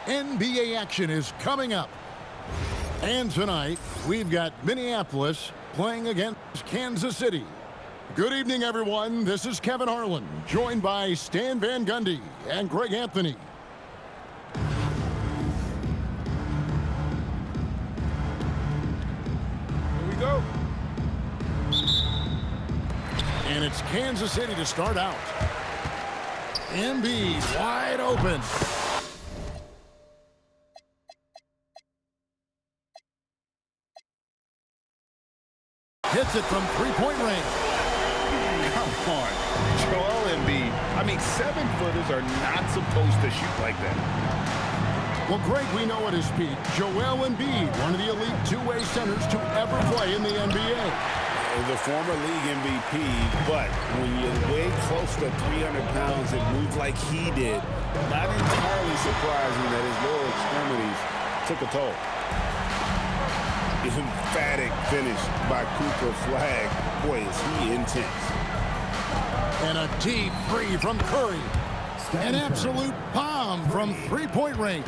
NBA action is coming up. And tonight, we've got Minneapolis playing against Kansas City. Good evening, everyone. This is Kevin Harlan, joined by Stan Van Gundy and Greg Anthony. Here we go. And it's Kansas City to start out. Embiid wide open. Hits it from three-point range. Come on. Joel Embiid. I mean, 7-footers are not supposed to shoot like that. Well, Greg, we know at his peak, Joel Embiid, one of the elite two-way centers to ever play in the NBA. The former league MVP, but when you weigh close to 300 pounds and move like he did, not entirely surprising that his lower extremities took a toll. Emphatic finish by Cooper Flag. Boy, is he intense. And a deep three from Curry. An absolute bomb from three-point range.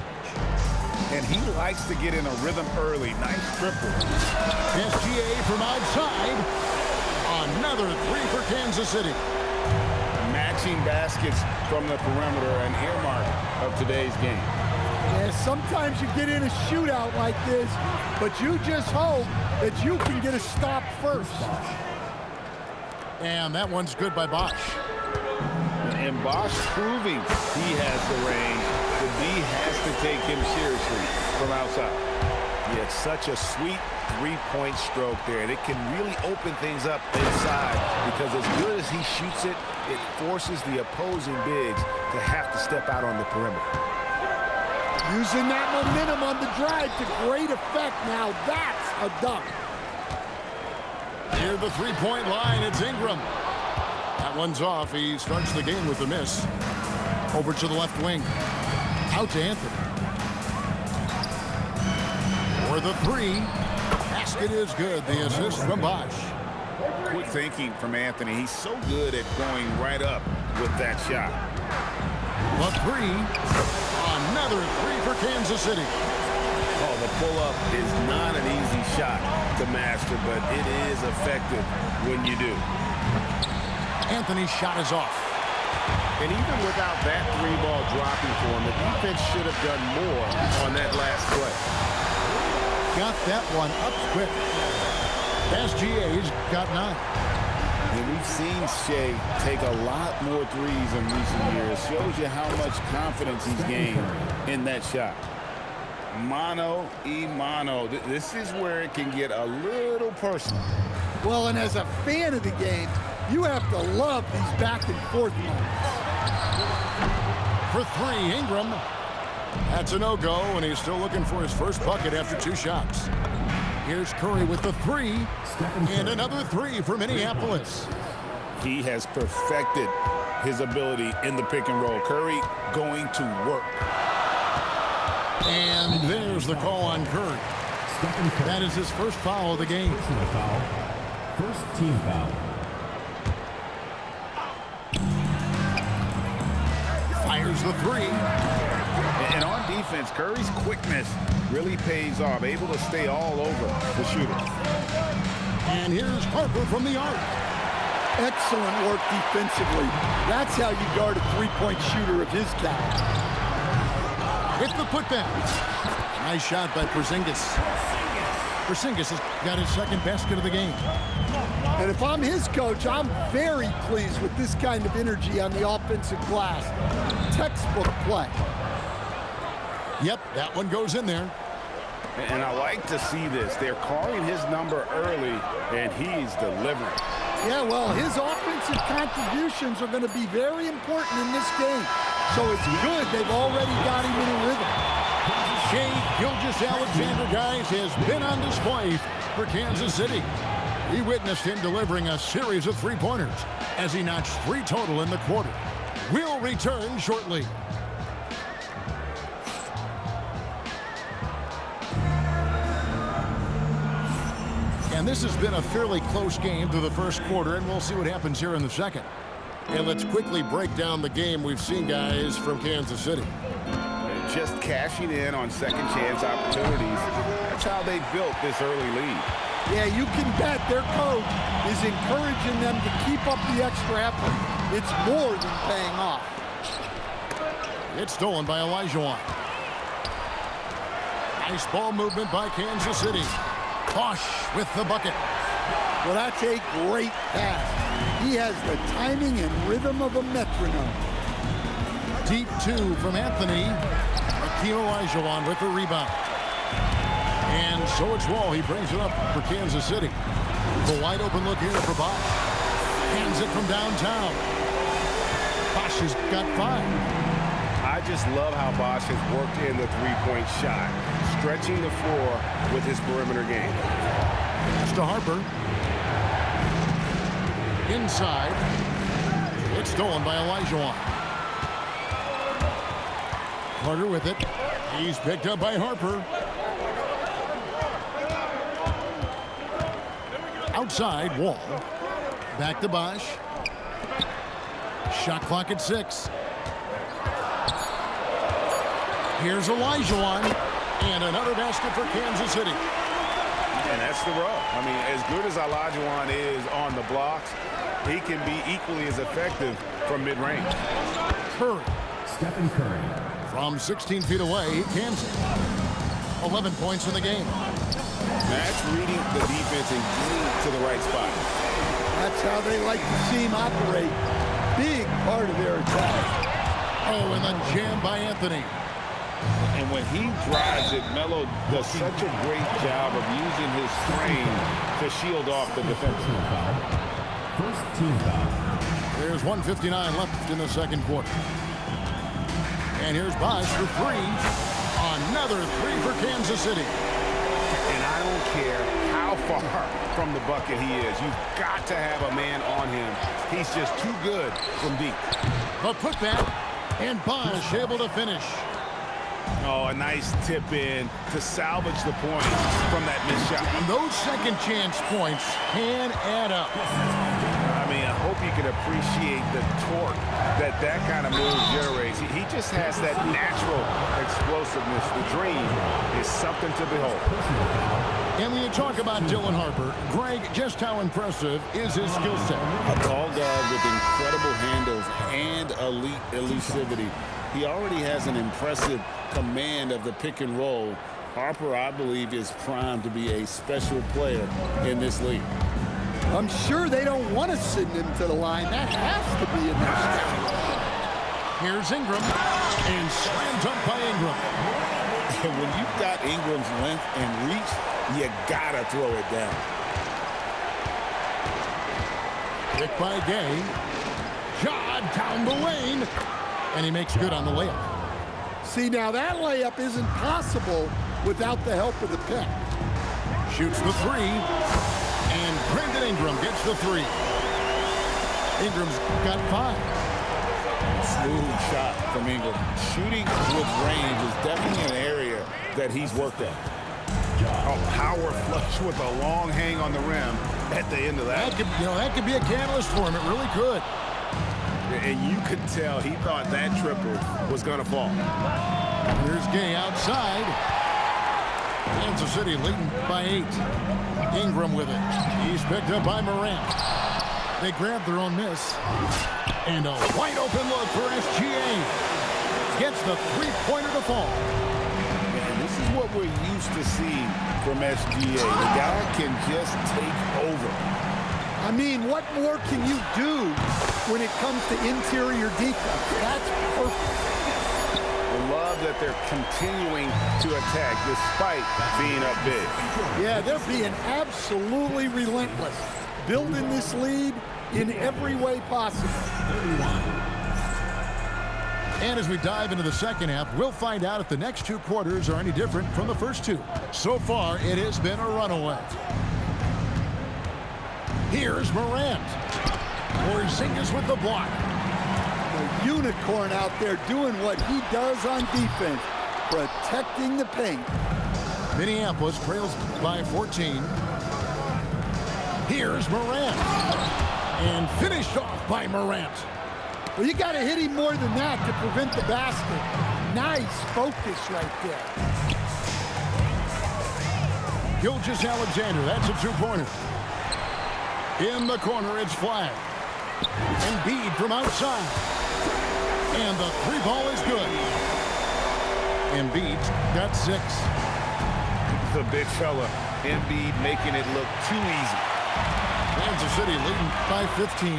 And he likes to get in a rhythm early. Nice triple. SGA from outside. Another three for Kansas City. Matching baskets from the perimeter, an earmark of today's game. Yeah, sometimes you get in a shootout like this, but you just hope that you can get a stop first. And that one's good by Bosh. And Bosh proving he has the range. The D has to take him seriously from outside. Yeah, it's such a sweet three-point stroke there. And it can really open things up inside because as good as he shoots it, it forces the opposing bigs to have to step out on the perimeter. Using that momentum on the drive to great effect. Now that's a dunk. Near the three-point line, it's Ingram. That one's off. He starts the game with a miss. Over to the left wing. Out to Anthony. For the three. Basket is good. The assist from Bosh. Quick thinking from Anthony. He's so good at going right up with that shot. The three. Another three for Kansas City. Oh, the pull-up is not an easy shot to master, but it is effective when you do. Anthony's shot is off. And even without that three ball dropping for him, the defense should have done more on that last play. Got that one up quick. SGA's got 9. And we've seen Shea take a lot more threes in recent years. Shows you how much confidence he's gained in that shot. Mano y mano. This is where it can get a little personal. Well, and as a fan of the game, you have to love these back and forth moments. For three, Ingram. That's a no-go, and he's still looking for his first bucket after 2 shots. Here's Curry with the three, and another three for Minneapolis. He has perfected his ability in the pick and roll. Curry going to work. And there's the call on Curry. That is his first foul of the game. First team foul. Fires the three. And on defense, Curry's quickness really pays off, able to stay all over the shooter. And here's Harper from the arc. Excellent work defensively. That's how you guard a three-point shooter of his caliber. With the putback. Nice shot by Porzingis. Porzingis has got his second basket of the game. And if I'm his coach, I'm very pleased with this kind of energy on the offensive glass. Textbook play. Yep, that one goes in there. And I like to see this. They're calling his number early, and he's delivering. Yeah, well, his offensive contributions are going to be very important in this game. So it's good they've already got him in a rhythm. Shai Gilgeous-Alexander, guys, has been on display for Kansas City. We witnessed him delivering a series of three-pointers as he notched 3 total in the quarter. We'll return shortly. And this has been a fairly close game through the first quarter, and we'll see what happens here in the second. And let's quickly break down the game we've seen, guys, from Kansas City. just cashing in on second chance opportunities. That's how they built this early lead. Yeah, you can bet their coach is encouraging them to keep up the extra effort. It's more than paying off. It's stolen by Olajuwon. Nice ball movement by Kansas City. Bosch with the bucket. Well, that's a great pass. He has the timing and rhythm of a metronome. Deep two from Anthony. Hakeem Olajuwon with the rebound. And so it's Wall. He brings it up for Kansas City. The wide open look here for Bosch. Hands it from downtown. Bosch has got 5. I just love how Bosch has worked in the three-point shot, stretching the floor with his perimeter game. It's to Harper. Inside. It's stolen by Olajuwon. Carter with it. He's picked up by Harper. Outside, Wall. Back to Bosch. Shot clock at 6. Here's Olajuwon. And another basket for Kansas City. And that's the rub. I mean, as good as Olajuwon is on the blocks, he can be equally as effective from mid-range. Curry. Stephen Curry. From 16 feet away, he cans it. 11 points in the game. That's reading the defense and getting to the right spot. That's how they like to see him operate. Big part of their attack. Oh, and the jam by Anthony. And when he drives it, Melo does such a great job of using his frame to shield off the defense. First team foul. There's 1:59 left in the second quarter. And here's Bosch for 3. Another 3 for Kansas City. And I don't care how far from the bucket he is. You've got to have a man on him. He's just too good from deep. A putback, and Bosch able to finish. Oh, a nice tip in to salvage the points from that missed shot. Those second chance points can add up. I mean, I hope you can appreciate the torque that kind of move generates. He just has that natural explosiveness. The dream is something to behold. And when you talk about Dylan Harper, Greg, just how impressive is his skill set? A tall guard with incredible handles and elite elusivity. He already has an impressive command of the pick and roll. Harper, I believe, is primed to be a special player in this league. I'm sure they don't want to send him to the line. That has to be in their schedule. Here's Ingram, and slam dunk by Ingram. When you've got Ingram's length and reach, you gotta throw it down. Pick by Gay. Shot down the lane. And he makes good on the layup. See, now that layup isn't possible without the help of the pick. Shoots the 3. And Brandon Ingram gets the 3. Ingram's got 5. Smooth shot from Ingram. Shooting with range is definitely an area that he's worked at. A power flush with a long hang on the rim at the end of that. That could be a catalyst for him. It really could. And you could tell he thought that triple was going to fall. Here's Gay outside. Kansas City leading by 8. Ingram with it. He's picked up by Morant. They grab their own miss. And a wide open look for SGA. Gets the three-pointer to fall. And this is what we're used to seeing from SGA. The guy can just take over. I mean, what more can you do when it comes to interior defense? That's perfect. I love that they're continuing to attack despite being up big. Yeah, they're being absolutely relentless. Building this lead in every way possible. And as we dive into the second half, we'll find out if the next 2 quarters are any different from the first 2. So far, it has been a runaway. Here's Morant. Porzingis with the block. The unicorn out there doing what he does on defense, protecting the paint. Minneapolis trails by 14. Here's Morant. And finished off by Morant. Well, you got to hit him more than that to prevent the basket. Nice focus right there. Gilgeous-Alexander, that's a two-pointer. In the corner, it's flag. Embiid from outside. And the three ball is good. Embiid got 6. The big fella, Embiid, making it look too easy. Kansas City leading by 15.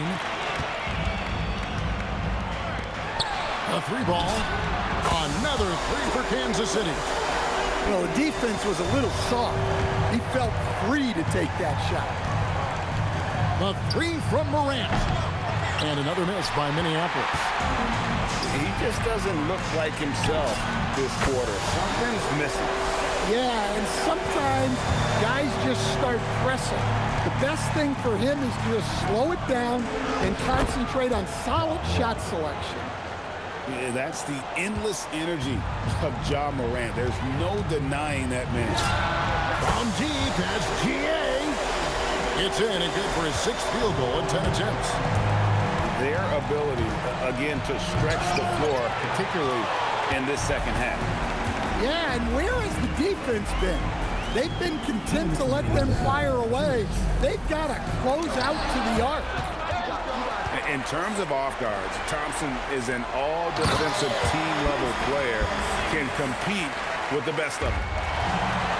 A three ball. Another 3 for Kansas City. Well, the defense was a little soft. He felt free to take that shot. The 3 from Morant. And another miss by Minneapolis. He just doesn't look like himself this quarter. Something's missing. Yeah, and sometimes guys just start pressing. The best thing for him is to just slow it down and concentrate on solid shot selection. Yeah, that's the endless energy of Ja Morant. There's no denying that man. From deep, that's G.A. It's in and good for his 6th field goal in 10 attempts. Their ability, again, to stretch the floor, particularly in this second half. Yeah, and where has the defense been? They've been content to let them fire away. They've got to close out to the arc. In terms of off guards, Thompson is an all-defensive team-level player, can compete with the best of them.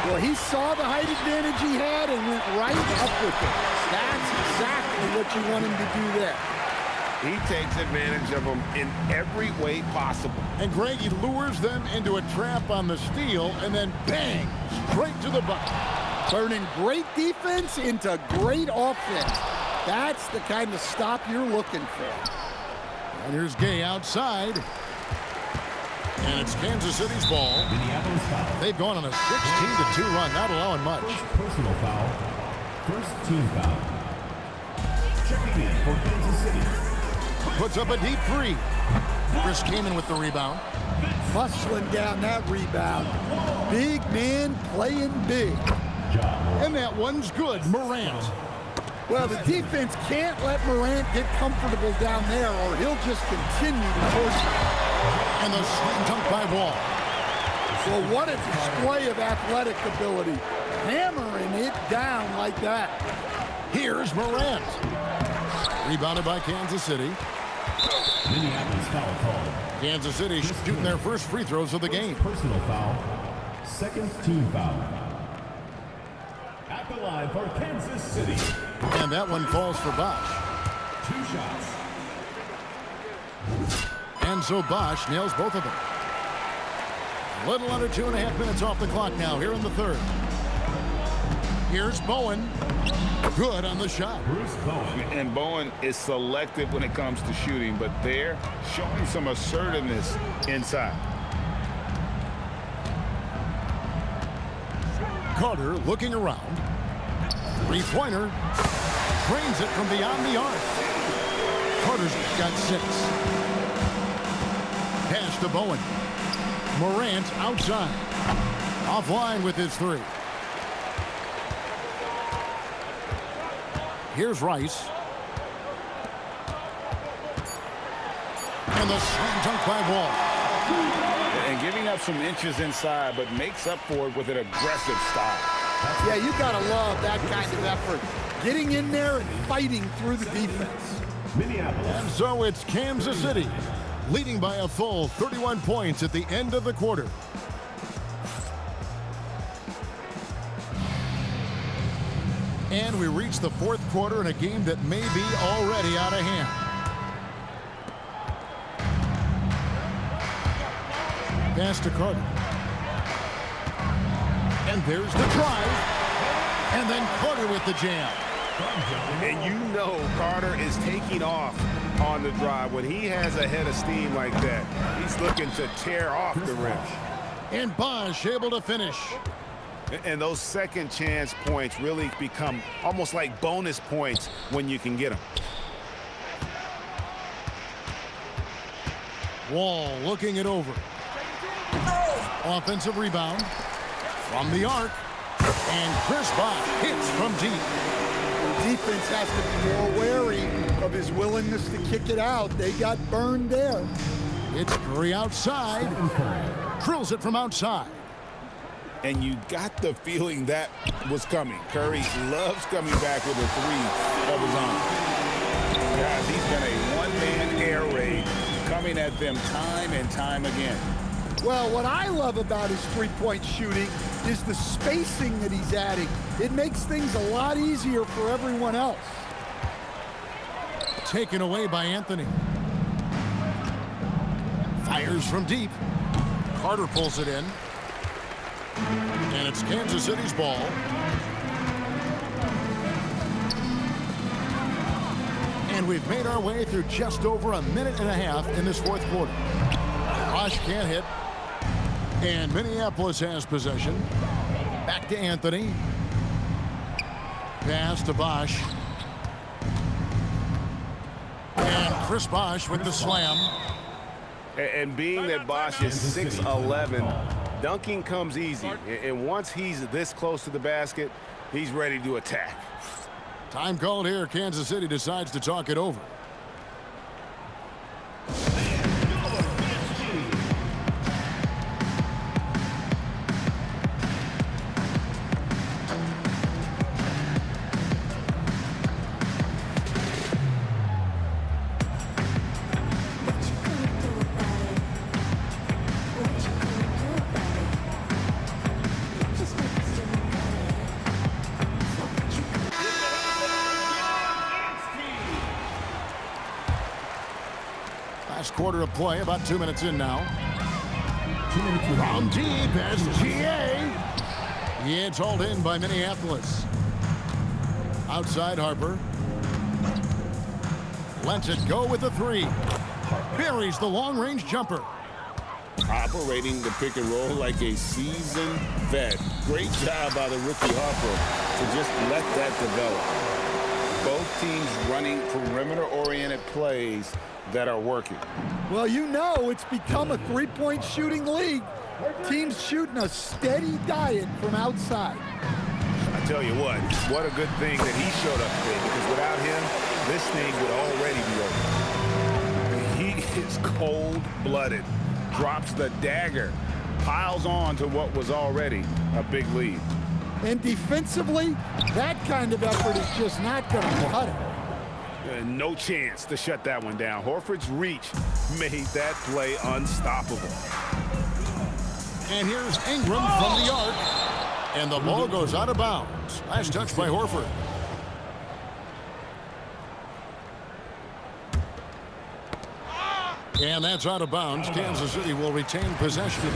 Well, he saw the height advantage he had and went right up with it. That's exactly what you want him to do there. He takes advantage of them in every way possible. And Greg, he lures them into a trap on the steal and then bang, straight to the bucket. Turning great defense into great offense. That's the kind of stop you're looking for. And here's Gay outside. And it's Kansas City's ball. Minneapolis foul. They've gone on a 16-2 run, not allowing much. Personal foul. First team foul. Checking in for Kansas City. Puts up a deep 3. Chris Kaman with the rebound. Muscling down that rebound. Big man playing big. And that one's good. Morant. Well, the defense can't let Morant get comfortable down there or he'll just continue to push it. And the slam dunk by Wall. Well, what a display of athletic ability. Hammering it down like that. Here's Morant. Rebounded by Kansas City. Minneapolis foul called. Kansas City shooting their first free throws of the game. Personal foul. Second team foul. At the line for Kansas City. And that one falls for Bosch. 2 shots. And so Bosch nails both of them. A little under 2.5 minutes off the clock now here in the third. Here's Bowen. Good on the shot. Bruce Bowen. And Bowen is selective when it comes to shooting, but they're showing some assertiveness inside. Carter looking around. Three-pointer. Drains it from beyond the arc. Carter's got 6. Pass to Bowen. Morant outside. Offline with his 3. Here's Rice. And the slam dunk by Wall. And giving up some inches inside, but makes up for it with an aggressive style. Yeah, you gotta love that kind of effort. Getting in there and fighting through the defense. Minneapolis. And so it's Kansas City leading by a full 31 points at the end of the quarter. And we reach the fourth quarter in a game that may be already out of hand. Pass to Carter. And there's the drive. And then Carter with the jam. And you know Carter is taking off on the drive. When he has a head of steam like that, he's looking to tear off the rim. And Bosch able to finish. And those second chance points really become almost like bonus points when you can get them. Wall looking it over. Offensive rebound from the arc. And Chris Bosh hits from deep. The defense has to be more wary of his willingness to kick it out. They got burned there. It's Curry outside. Drills it from outside. And you got the feeling that was coming. Curry loves coming back with a three of his own. Guys, he's been a one-man air raid coming at them time and time again. Well, what I love about his three-point shooting is the spacing that he's adding. It makes things a lot easier for everyone else. Taken away by Anthony. Fires from deep. Carter pulls it in. And it's Kansas City's ball. And we've made our way through just over a minute and a half in this fourth quarter. Bosh can't hit. And Minneapolis has possession. Back to Anthony. Pass to Bosh. And Chris Bosh with the slam. And being that Bosh is 6'11", dunking comes easy. And once he's this close to the basket, he's ready to attack. Time called here. Kansas City decides to talk it over. Last quarter of play, about 2 minutes in now. From deep as GA. It's hauled in by Minneapolis. Outside Harper. Lets it go with the three. Buries the long-range jumper. Operating the pick and roll like a seasoned vet. Great job by the rookie Harper to just let that develop. Both teams running perimeter-oriented plays that are working. Well, you know it's become a three-point shooting league. Teams shooting a steady diet from outside. I tell you what a good thing that he showed up today, because without him, this thing would already be over. He is cold-blooded, drops the dagger, piles on to what was already a big lead. And defensively, that kind of effort is just not going to cut it. No chance to shut that one down. Horford's reach made that play unstoppable. And here's Ingram from the arc. And the ball goes out of bounds. Last touch by Horford. And that's out of bounds. Kansas City will retain possession.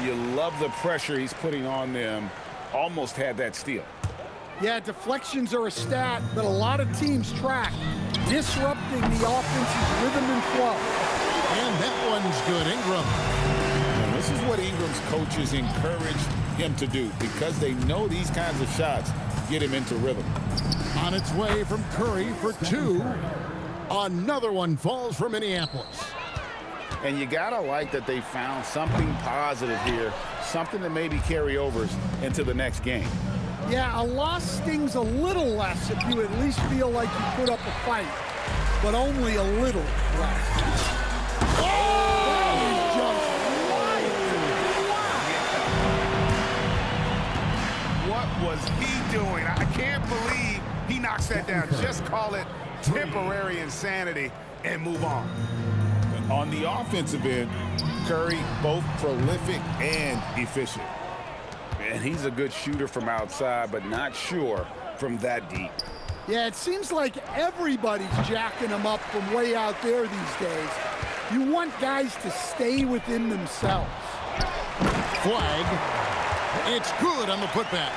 You love the pressure he's putting on them. Almost had that steal. Yeah, deflections are a stat that a lot of teams track, disrupting the offense's rhythm and flow. And that one's good. Ingram. And this is what Ingram's coaches encourage him to do, because they know these kinds of shots get him into rhythm. On its way from Curry for two. Another one falls for Minneapolis. And you gotta like that they found something positive here, something that maybe carry overs into the next game. Yeah, a loss stings a little less if you at least feel like you put up a fight, but only a little less. That What was he doing? I can't believe he knocks that down. Just call it temporary insanity and move on. On the offensive end, Curry both prolific and efficient. And he's a good shooter from outside, but not sure from that deep. Yeah, it seems like everybody's jacking him up from way out there these days. You want guys to stay within themselves. Flag. It's good on the putback.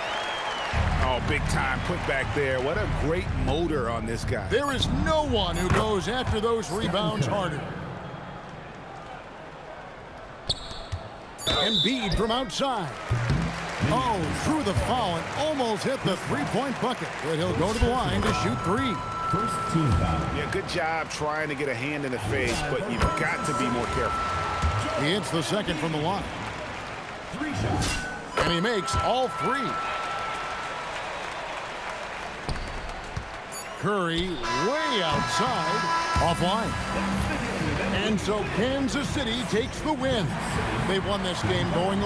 Oh, big time putback there. What a great motor on this guy. There is no one who goes after those rebounds harder. Embiid from outside. Oh, through the foul and almost hit the three-point bucket. But he'll go to the line to shoot three. First team foul. Yeah, good job trying to get a hand in the face, but you've got to be more careful. He hits the second from the line. 3 shots. And he makes all three. Curry way outside. Offline. And And so Kansas City takes the win. They won this game going